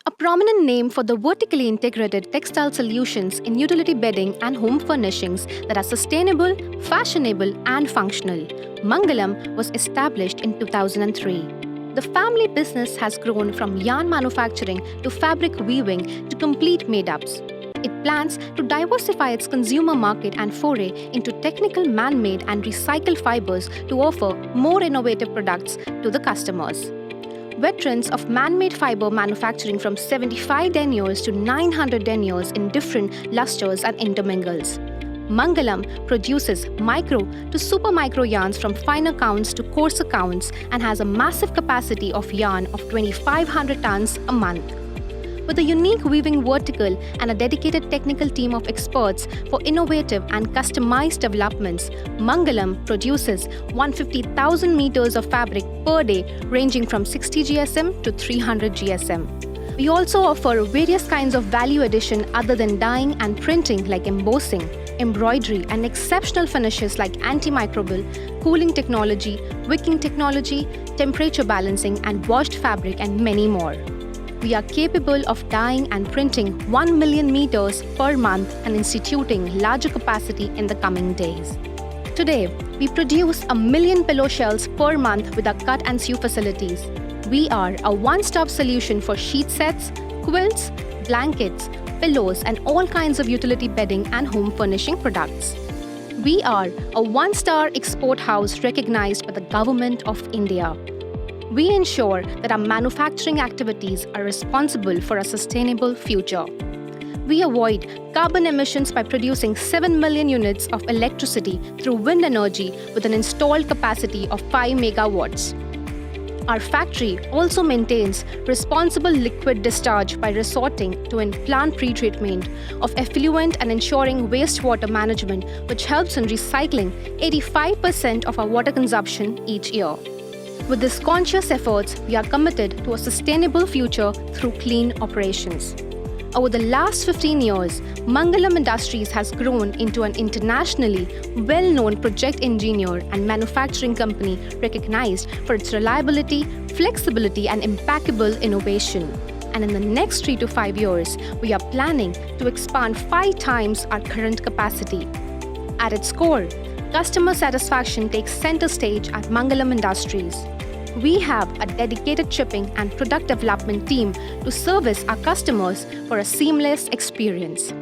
A prominent name for the vertically integrated textile solutions in utility bedding and home furnishings that are sustainable, fashionable, and functional. Mangalam was established in 2003. The family business has grown from yarn manufacturing to fabric weaving to complete made-ups. It plans to diversify its consumer market and foray into technical man-made and recycled fibers to offer more innovative products to the customers. Veterans of man-made fiber manufacturing from 75 deniers to 900 deniers in different lusters and intermingles. Mangalam produces micro to super micro yarns from finer counts to coarser counts and has a massive capacity of yarn of 2,500 tons a month. With a unique weaving vertical and a dedicated technical team of experts for innovative and customized developments, Mangalam produces 150,000 meters of fabric per day, ranging from 60 GSM to 300 GSM. We also offer various kinds of value addition other than dyeing and printing like embossing, embroidery, and exceptional finishes like antimicrobial, cooling technology, wicking technology, temperature balancing, and washed fabric, and many more. We are capable of dyeing and printing 1 million meters per month and instituting larger capacity in the coming days. Today, we produce 1 million pillow shells per month with our cut and sew facilities. We are a one-stop solution for sheet sets, quilts, blankets, pillows, and all kinds of utility bedding and home furnishing products. We are a one-star export house recognized by the Government of India. We ensure that our manufacturing activities are responsible for a sustainable future. We avoid carbon emissions by producing 7 million units of electricity through wind energy with an installed capacity of 5 megawatts. Our factory also maintains responsible liquid discharge by resorting to a plant pretreatment of effluent and ensuring wastewater management, which helps in recycling 85% of our water consumption each year. With these conscious efforts, we are committed to a sustainable future through clean operations. Over the last 15 years, Mangalam Industries has grown into an internationally well-known project engineer and manufacturing company recognized for its reliability, flexibility, and impeccable innovation. And in the next 3 to 5 years, we are planning to expand 5 times our current capacity. At its core, customer satisfaction takes center stage at Mangalam Industries. We have a dedicated shipping and product development team to service our customers for a seamless experience.